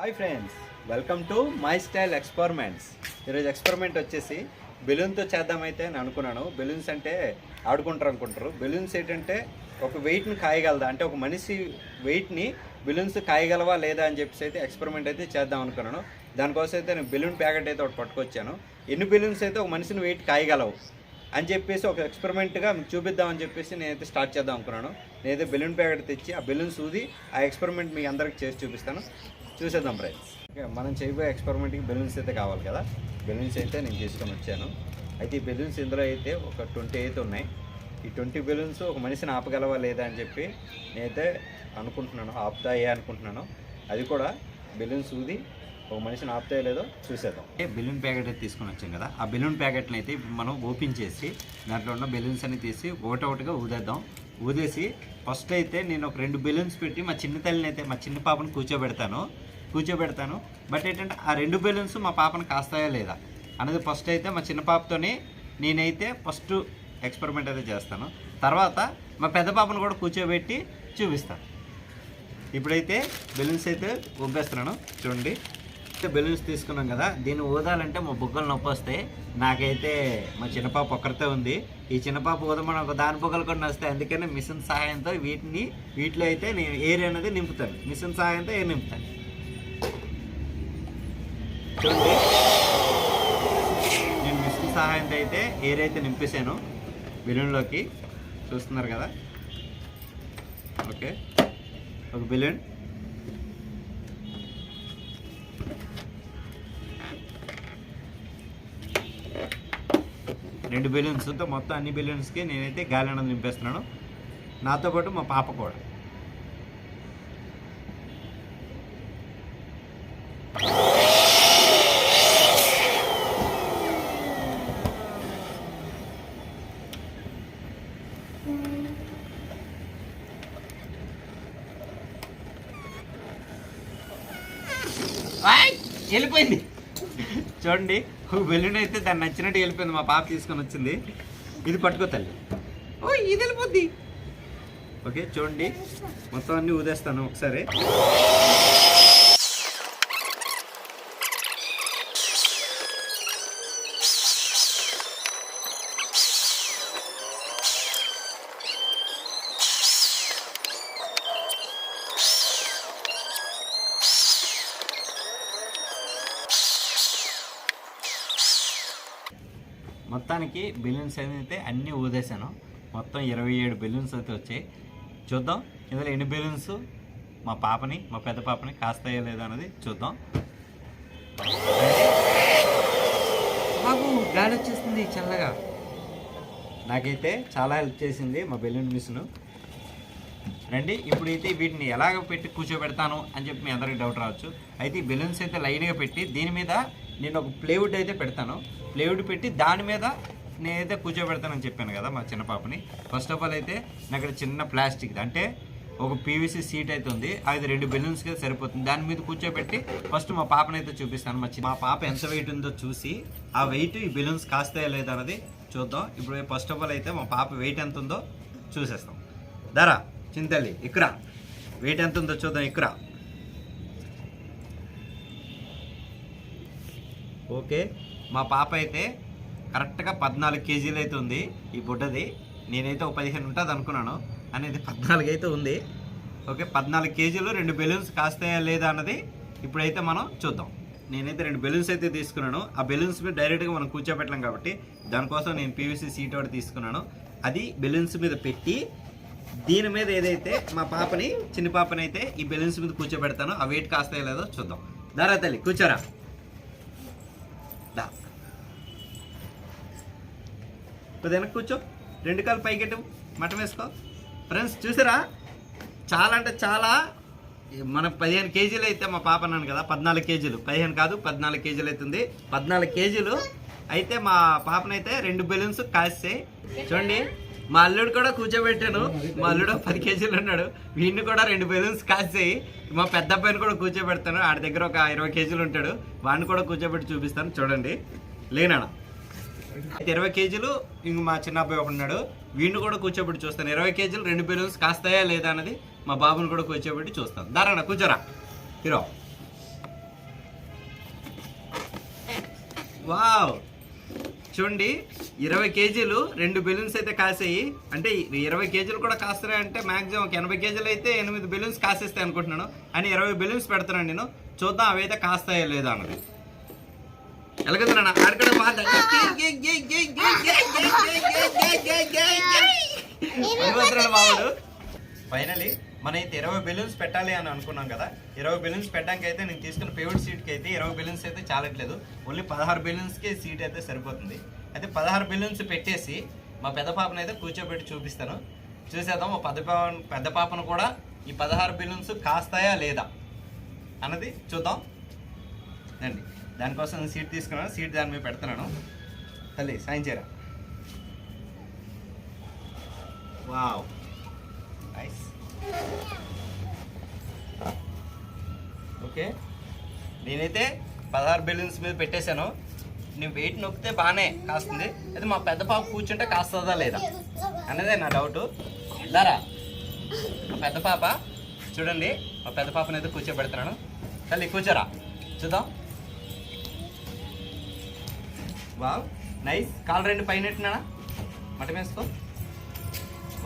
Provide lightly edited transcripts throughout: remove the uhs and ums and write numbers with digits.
Hi friends, welcome to my style experiments. ఈరోజు experiment వచ్చేసి బెలూన్తో చేద్దామైతే నేను అనుకున్నాను. బెలూన్స్ అంటే ఆడుకుంటారు. బెలూన్స్ ఏంటంటే ఒక వెయిట్ని కాయగలదా, అంటే ఒక మనిషి వెయిట్ని బెలూన్స్ కాయగలవా లేదా అని చెప్పేసి అయితే ఎక్స్పెరిమెంట్ అయితే చేద్దాం అనుకున్నాను. దానికోసం అయితే నేను బెలూన్ ప్యాకెట్ అయితే ఒకటి పట్టుకొచ్చాను. ఎన్ని బెలూన్స్ అయితే ఒక మనిషిని వెయిట్ కాయగలవు అని చెప్పేసి ఒక ఎక్స్పెరిమెంట్గా మీకు చూపిద్దామని చెప్పేసి నేనైతే స్టార్ట్ చేద్దాం అనుకున్నాను. నేనైతే బెలూన్ ప్యాకెట్ తెచ్చి ఆ బెలూన్స్ ఊది ఆ ఎక్స్పెరిమెంట్ మీకు అందరికి చేసి చూపిస్తాను. చూసేద్దాం ఫ్రెండ్స్. మనం చేయబోయే ఎక్స్పెరిమెంట్కి బెలూన్స్ అయితే కావాలి కదా. బెలూన్స్ అయితే నేను తీసుకొని వచ్చాను. అయితే ఈ బెలూన్స్ ఇందులో అయితే ఒక 20 అయితే ఉన్నాయి. ఈ 20 బెలూన్స్ ఒక మనిషిని ఆపగలవా లేదా అని చెప్పి నేనైతే అనుకుంటున్నాను. ఆపుతాయే అనుకుంటున్నాను. అది కూడా బెలూన్స్ ఊది ఒక మనిషిని ఆపుతాయో లేదో చూసేద్దాం. బెలూన్ ప్యాకెట్ అయితే తీసుకొని వచ్చాం కదా. ఆ బెలూన్ ప్యాకెట్ని అయితే మనం ఓపెన్ చేసి దాంట్లో ఉన్న బెలూన్స్ అన్ని తీసి ఒకటొకటిగా ఊదేద్దాం. ఊదేసి ఫస్ట్ అయితే నేను ఒక 2 బెలూన్స్ పెట్టి మా చిన్న తల్లిని అయితే మా చిన్న పాపను కూర్చోబెడతాను. బట్ ఏంటంటే ఆ 2 బెలూన్స్ మా పాపను కాస్తాయా లేదా అనేది ఫస్ట్ అయితే మా చిన్న పాపతోనే నేనైతే ఫస్ట్ ఎక్స్పెరిమెంట్ అయితే చేస్తాను. తర్వాత మా పెద్ద పాపను కూడా కూర్చోబెట్టి చూపిస్తాను. ఇప్పుడైతే బెలూన్స్ అయితే ఊపేస్తున్నాను. చూడండి, బెలూన్స్ తీసుకున్నాం కదా. దీన్ని ఊదాలంటే మా బుగ్గలు నొప్పి వస్తాయి. నాకైతే మా చిన్నపాప ఒక్కరితే ఉంది. ఈ చిన్నపాప ఊదమని ఒక దాని బుగ్గలు కూడా వస్తాయి. అందుకనే మిషన్ సహాయంతో వీటిలో అయితే నేను ఎయిర్ అనేది నింపుతాను. మిషన్ సహాయంతో ఎయిర్ నింపుతాను. చూడండి, నేను మిషన్ సహాయంతో అయితే ఎయిర్ అయితే నింపేశాను బెలూన్లోకి. చూస్తున్నారు కదా. ఓకే, ఒక బెలూన్, రెండు బెలూన్స్తో మొత్తం అన్ని బెలూన్స్కి నేనైతే గాలి అనేది నింపేస్తున్నాను. నాతో పాటు మా పాప కూడా. వెళ్ళిపోయింది. చూడండి, బెలూన్ అయితే దాన్ని నచ్చినట్టు వెళ్ళిపోయింది. మా పాప తీసుకొని వచ్చింది. ఇది పట్టుకో తల్లి. ఓ, ఇది వెళ్ళిపోద్ది. ఓకే, చూడండి, మొత్తం అన్నీ ఊదేస్తాను ఒకసారి. మొత్తానికి బెలూన్స్ అయితే అన్నీ ఊదేశాను. మొత్తం 27 బెలూన్స్ అయితే వచ్చాయి. చూద్దాం ఇందులో ఎన్ని బెలూన్స్ మా పాపని, మా పెద్ద పాపని కాస్తాయో లేదా అనేది చూద్దాం. బాబు, గాలి వచ్చేస్తుంది చల్లగా. నాకైతే చాలా హెల్ప్ చేసింది మా బెలూన్ మిషన్. రండి, ఇప్పుడైతే వీటిని ఎలాగ పెట్టి కూర్చోబెడతాను అని చెప్పి మీ అందరికి డౌట్ రావచ్చు. అయితే ఈ బెలూన్స్ అయితే లైన్గా పెట్టి దీని మీద నేను ఒక ప్లేవుడ్ అయితే పెడతాను. ప్లేవుడ్ పెట్టి దాని మీద నేనైతే కూర్చోబెడతానని చెప్పాను కదా మా చిన్న పాపని. ఫస్ట్ ఆఫ్ ఆల్ అయితే నాకు ఇక్కడ చిన్న ప్లాస్టిక్ అంటే ఒక పీవీసీ సీట్ అయితే ఉంది. అది 2 బెలూన్స్కి సరిపోతుంది. దాని మీద కూర్చోబెట్టి ఫస్ట్ మా పాపని అయితే చూపిస్తాను. మా పాప ఎంత వెయిట్ ఉందో చూసి ఆ వెయిట్ ఈ బెలూన్స్ కాస్తాయో లేదా అన్నది చూద్దాం. ఇప్పుడు ఫస్ట్ ఆఫ్ ఆల్ అయితే మా పాప వెయిట్ ఎంత ఉందో చూసేస్తాం. ధర చింతల్లి ఇక్కడ వెయిట్ ఎంత ఉందో చూద్దాం. ఇక్కడ ఓకే, మా పాప అయితే కరెక్ట్గా 14 కేజీలు అయితే ఉంది. ఈ బుడ్డది నేనైతే ఒక 15 ఉంటుంది అనుకున్నాను, అనేది 14 అయితే ఉంది. ఓకే, 14 కేజీలు 2 బెలూన్స్ కాస్తాయా లేదా అన్నది ఇప్పుడైతే మనం చూద్దాం. నేనైతే 2 బెలూన్స్ అయితే తీసుకున్నాను. ఆ బెలూన్స్ మీద డైరెక్ట్గా మనం కూర్చోబెట్టలేం కాబట్టి దానికోసం నేను పీవీసీ సీట్ ఒకటి తీసుకున్నాను. అది బెలూన్స్ మీద పెట్టి దీని మీద ఏదైతే మా పాపని, చిన్న పాపని అయితే ఈ బెలూన్స్ మీద కూర్చోబెడతాను. ఆ వెయిట్ కాస్తాయో లేదో చూద్దాం. దారా తల్లి, కూర్చోరా. వెనక్కి కూర్చో, 2 కాళ్ళు పైకెట్టు, మటం వేసుకో. ఫ్రెండ్స్ చూసారా, చాలా అంటే చాలా. మన 15 కేజీలు అయితే మా పాప అన్నాను కదా, 14 కేజీలు, 15 కాదు 14 కేజీలు అవుతుంది. 14 కేజీలు అయితే మా పాపనైతే 2 బెలూన్స్ కాస్తాయి. చూడండి, మా అల్లుడు కూడా కూర్చోబెట్టాను. మా అల్లుడు 10 కేజీలు ఉన్నాడు. వీడిని కూడా 2 బెలూన్స్ కాస్తాయి. మా పెద్ద అబ్బాయిని కూడా కూర్చోబెడతాను. ఆడి దగ్గర ఒక 20 కేజీలు ఉంటాడు. వాడిని కూడా కూర్చోబెట్టి చూపిస్తాను. చూడండి, లేనా 20 కేజీలు. ఇంక మా చిన్న అబ్బాయి ఒక ఉన్నాడు. వీడిని కూడా కూర్చోబెట్టి చూస్తాను. 20 కేజీలు 2 బెలూన్స్ కాస్తాయా లేదా అన్నది మా బాబుని కూడా కూర్చోబెట్టి చూస్తాను. దారానా కూర్చోరా హీరో. వావ్, చూడండి 20 కేజీలు 2 బెలూన్స్ అయితే కాసాయి. అంటే 20 కేజీలు కూడా కాస్తాయి అంటే మాక్సిమం ఒక 80 కేజీలు అయితే 8 బెలూన్స్ కాసేస్తాయి అనుకుంటున్నాను. అని 20 బెలూన్స్ పెడతాను నేను. చూద్దాం అవి అయితే కాస్తాయో లేదా అన్నది. ఎలాగన్నా ఆడకడ బాబుడు. ఫైనలీ మనైతే 20 బెలూన్స్ పెట్టాలి అని అనుకున్నాం కదా. 20 బెలూన్స్ పెట్టడానికి అయితే నేను తీసుకున్న ఫేవరెట్ సీట్కి అయితే 20 బెలూన్స్ అయితే చాలట్లేదు. ఓన్లీ 16 బెలూన్స్కి సీట్ అయితే సరిపోతుంది. అయితే 16 బెలూన్స్ పెట్టేసి మా పెద్ద పాపను అయితే కూర్చోబెట్టి చూపిస్తాను. చూసేద్దాం మా పెద్ద పాపను కూడా ఈ 16 బెలూన్స్ కాస్తాయా లేదా అన్నది చూద్దాం అండి. దానికోసం సీట్ తీసుకున్నాను. సీట్ దాని మీద పెడుతున్నాను. తల్లి సాయం చేయరా. Wow, nice. ఓకే, నేనైతే 16 బెలూన్స్ మీద పెట్టేశాను. నేను వెయిట్ నొక్కితే బాగానే కాస్తుంది. అయితే మా పెద్ద పాప కూర్చుంటే కాస్తుందా లేదా అనేదే నా డౌట్. దారా మా పెద్ద పాప చూడండి. మా పెద్ద పాపని అయితే కూర్చోబెడుతున్నాను. తల్లి కూర్చోరా చూద్దాం. Wow, nice. కాలు 2 పైన ఎట్టినానా మటం వేసుకో.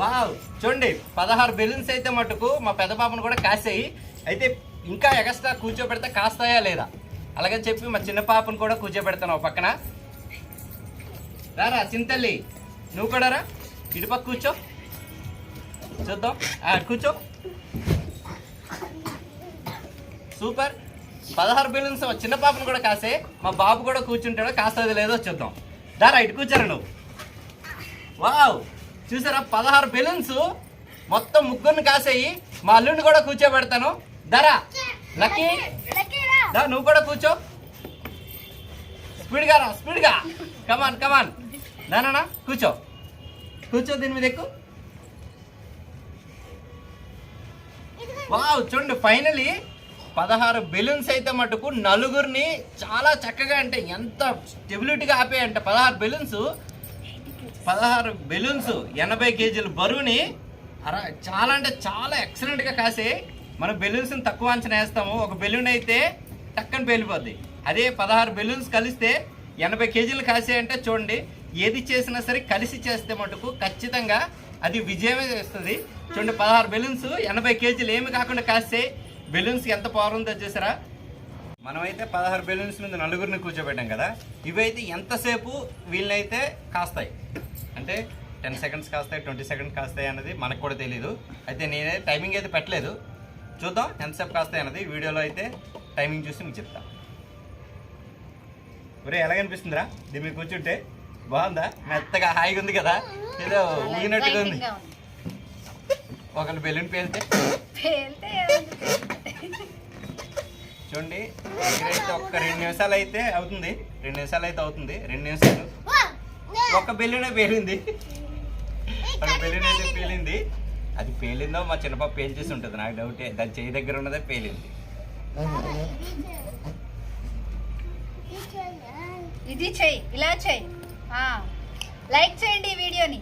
వావ్, చూడండి 16 బెలూన్స్ అయితే మటుకు మా పెద్ద పాపను కూడా కాసాయి. అయితే ఇంకా ఎక్స్ట్రా కూర్చోబెడితే కాస్తాయా లేదా అలాగని చెప్పి మా చిన్న పాపను కూడా కూర్చోబెడతాను పక్కన. రారా చింతల్లి, నువ్వు కూడా రా, ఇటుపక్క కూర్చో చూద్దాం. కూర్చో. సూపర్. 16 బెలూన్స్ చిన్న పాపను కూడా కాసే. మా బాబు కూడా కూర్చుంటాడో కాస్తుంది లేదో చూద్దాం. దారా ఇటు కూర్చోరా నువ్వు. వావ్, చూసారా 16 బెలూన్స్ మొత్తం ముగ్గురిని కాసేయి. మా అల్లుడిని కూడా కూర్చోబెడతాను. దరా లక్కీ, దా నువ్వు కూడా కూర్చో. స్పీడ్గా రా, స్పీడ్గా. కమాన్ కమాన్. దానా కూర్చో, కూర్చో దీని మీద ఎక్కువ. వావ్, చూడండి ఫైనలీ 16 బెలూన్స్ అయితే మటుకు నలుగురిని చాలా చక్కగా, అంటే ఎంత స్టెబిలిటీగా ఆపేయంటే 16 బెలూన్స్ 80 కేజీల బరువుని చాలా అంటే చాలా ఎక్సలెంట్గా కాసే. మనం బెలూన్స్ని తక్కువ అంచనా వేస్తాము. ఒక బెలూన్ అయితే టక్కని పేలిపోద్ది. అదే 16 బెలూన్స్ కలిస్తే 80 కేజీలు కాసే అంటే చూడండి, ఏది చేసినా సరే కలిసి చేస్తే మటుకు ఖచ్చితంగా అది విజయమే చేస్తుంది. చూడండి 16 బెలూన్స్ 80 కేజీలు ఏమి కాకుండా కాస్తే బెలూన్స్కి ఎంత పవర్ ఉందో చూసారా. మనమైతే 16 బెలూన్స్ మీద నలుగురిని కూర్చోబెట్టాం కదా. ఇవైతే ఎంతసేపు వీళ్ళనైతే కాస్తాయి అంటే 10 సెకండ్స్ కాస్తాయి, 20 సెకండ్స్ కాస్తాయి అన్నది మనకు కూడా తెలియదు. అయితే నేనే టైమింగ్ అయితే పెట్టలేదు. చూద్దాం ఎంతసేపు కాస్తాయి అన్నది. వీడియోలో అయితే టైమింగ్ చూసి మీకు చెప్తా. ఒరే ఎలాగనిపిస్తుందిరా దీని మీద కూర్చుంటే? బాగుందా? మెత్తగా హాయిగా ఉంది కదా, ఏదో ఊగినట్టుగా ఉంది. ఒకళ్ళు బెలూన్ పేలితే చూడండి ఎక్కడైతే ఒక్క 2 నిమిషాలు అయితే అవుతుంది. 2 నిమిషాలు అయితే అవుతుంది. 2 నిమిషాలు ఒక బెలూనే పేలింది. ఒక బెలూన్ అయితే పేలింది. అది పేలిందో మా చిన్నపాప పేల్ చేసి ఉంటుంది, నాకు డౌటే. దాని చేయి దగ్గర ఉన్నదే పేలింది. ఇది చెయ్యి, ఇలా చెయ్యి. లైక్ చేయండి ఈ వీడియోని,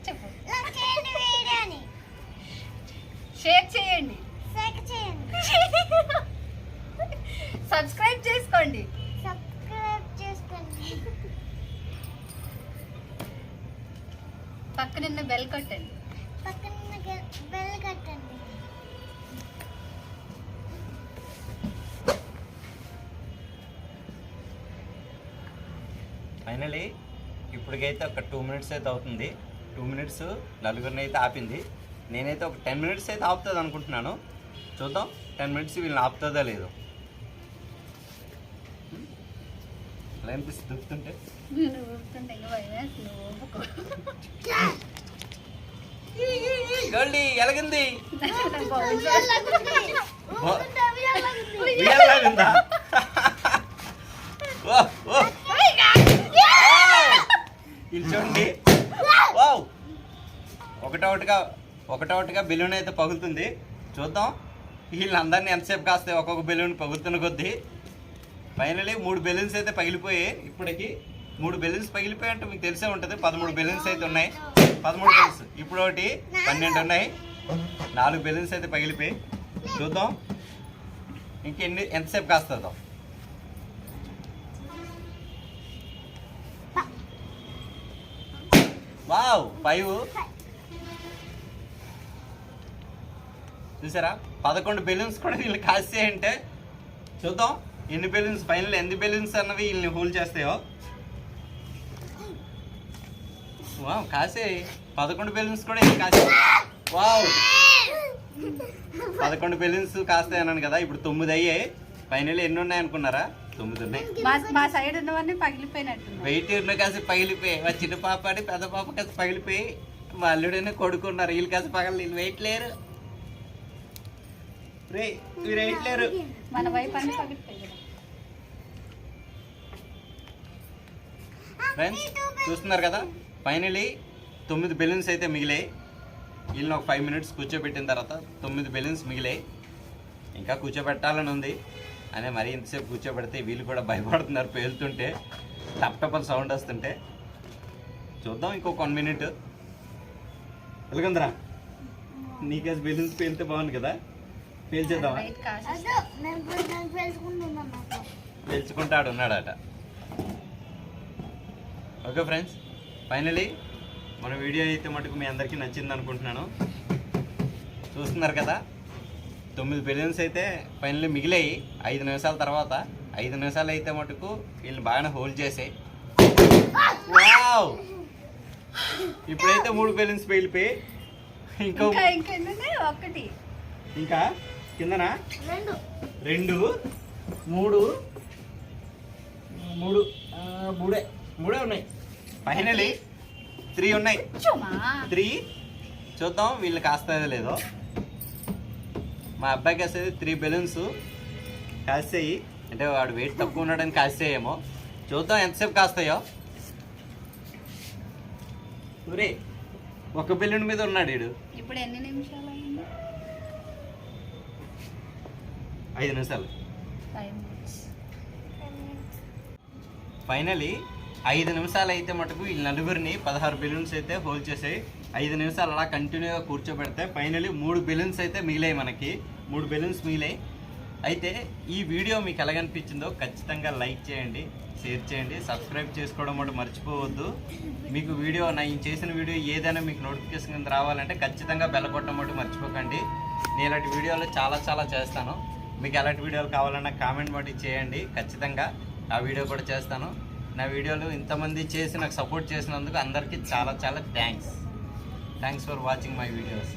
చెప్పు. షేర్ చేయండి, సబ్స్క్రైబ్ చేసుకోండి. పక్కనున్న బెల్ కొట్టండి. ఫైనలీ ఇప్పటికైతే ఒక 2 మినిట్స్ అయితే అవుతుంది. 2 మినిట్స్ నలుగురిని అయితే ఆపింది. నేనైతే ఒక 10 మినిట్స్ అయితే ఆపుతుంది అనుకుంటున్నాను. చూద్దాం 10 మినిట్స్ వీళ్ళని ఆపుతుందా లేదో. ఎలా అనిపిస్తుంది దుప్పుతుంటే? గోల్డీ ఎలాగింది? ఇది చూడండి, వావ్, ఒకటొకటిగా బెలూన్ అయితే పగులుతుంది. చూద్దాం వీళ్ళందరినీ ఎంతసేపు కాస్తాయి ఒక్కొక్క బెలూన్ పగులుతున్న కొద్దీ. ఫైనలీ 3 బెలూన్స్ అయితే పగిలిపోయాయి. ఇప్పటికి 3 బెలూన్స్ పగిలిపోయి అంటే మీకు తెలిసే ఉంటుంది. 13 బెలూన్స్ అయితే ఉన్నాయి. 13 బెలూన్స్ ఇప్పుడు ఒకటి 12 ఉన్నాయి. 4 బెలూన్స్ అయితే పగిలిపోయి. చూద్దాం ఎంతసేపు కాస్తుందో. వావ్ 5 చూసారా 11 బెలూన్స్ కూడా వీళ్ళు కాసేయంటే చూద్దాం ఎన్ని బెలూన్స్ ఫైనల్ ఎన్ని బెలూన్స్ అన్నవి వీళ్ళని హోల్డ్ చేస్తాయో. వావ్ కాసే 11 బెలూన్స్ కూడా వీళ్ళు కాసే. వావ్ 11 బెలూన్స్ కాస్తాయి అన్నాను కదా, ఇప్పుడు 9 అయ్యాయి. ఫైనల్ ఎన్ని ఉన్నాయి అనుకున్నారా? 9 ఉన్నాయి. మా సైడ్ ఉన్నవన్నీ పగిలిపోయినట్టు. వెయిట్ ఉన్న కాసి పగిలిపోయి మా చిన్న పాప అని పెద్ద పాప కాసి పగిలిపోయి మా అల్లుడైనా కొడుకున్నారు. వీళ్ళు కాసి పగల వీళ్ళు వెయిట్ లేరు. రే వీరు వెయిట్ లేరు. మన వైపు అన్ని పగిలిపోయి. ఫ్రెండ్స్ చూస్తున్నారు కదా, ఫైనలీ 9 బెలూన్స్ అయితే మిగిలాయి. వీళ్ళని ఒక 5 minutes కూర్చోబెట్టిన తర్వాత 9 బెలూన్స్ మిగిలాయి. ఇంకా కూర్చోబెట్టాలని ఉంది అనే మరి ఇంతసేపు కూర్చోబెడితే వీళ్ళు కూడా భయపడుతున్నారు పేలుతుంటే, టప్ సౌండ్ వస్తుంటే. చూద్దాం ఇంకొక 1 minute. వెలుగుందరా నీకేసి బెలూన్స్ పేలితే బాగుంది కదా, పేల్చేద్దామా? పేల్చుకుంటాడు ఉన్నాడట. ఓకే ఫ్రెండ్స్, ఫైనలీ మన వీడియో అయితే మటుకు మీ అందరికీ నచ్చింది అనుకుంటున్నాను. చూస్తున్నారు కదా 9 బెలూన్స్ అయితే ఫైనల్లీ మిగిలాయి 5 నిమిషాల తర్వాత. 5 నిమిషాలు అయితే మటుకు వీళ్ళు బాగానే హోల్డ్ చేసాయి. వావ్ ఇప్పుడైతే 3 బెలూన్స్ పేలిపోయి ఒకటి ఇంకా కిందనా 2 3 మూడే ఉన్నాయి. ఫైనలీ 3 ఉన్నాయి. 3 చూద్దాం వీళ్ళు కాస్తాయో లేదో. మా అబ్బాయికి వేసేది 3 బెలూన్స్ కాస్తాయి, అంటే వాడు వెయిట్ తక్కువ ఉన్నాడని కాస్తాయేమో. చూద్దాం ఎంతసేపు కాస్తాయో. ఊరే ఒక బెలూన్ మీద ఉన్నాడు వీడు. ఇప్పుడు ఎన్ని నిమిషాలు అయింది? 5 నిమిషాలు. ఫైనలీ 5 నిమిషాలు అయితే మటుకు వీళ్ళు నలుగురిని 16 బెలూన్స్ అయితే హోల్డ్ చేసాయి. 5 నిమిషాలు అలా కంటిన్యూగా కూర్చోబెడితే ఫైనలీ 3 బెలూన్స్ అయితే మిగిలాయి. మనకి 3 బెలూన్స్ మిగిలాయి. అయితే ఈ వీడియో మీకు ఎలాగనిపించిందో ఖచ్చితంగా లైక్ చేయండి, షేర్ చేయండి, సబ్స్క్రైబ్ చేసుకోవడం కూడా మర్చిపోవద్దు. మీకు వీడియో నేను చేసిన వీడియో ఏదైనా మీకు నోటిఫికేషన్ కింద రావాలంటే ఖచ్చితంగా బెల్ కొట్టడం కూడా మర్చిపోకండి. నేను ఇలాంటి వీడియోలు చాలా చేస్తాను. మీకు ఎలాంటి వీడియోలు కావాలన్నా కామెంట్ బట్టి చేయండి, ఖచ్చితంగా ఆ వీడియో కూడా చేస్తాను. నా వీడియోలు ఇంతమంది చేసి నాకు సపోర్ట్ చేసినందుకు అందరికీ చాలా thanks for watching my videos.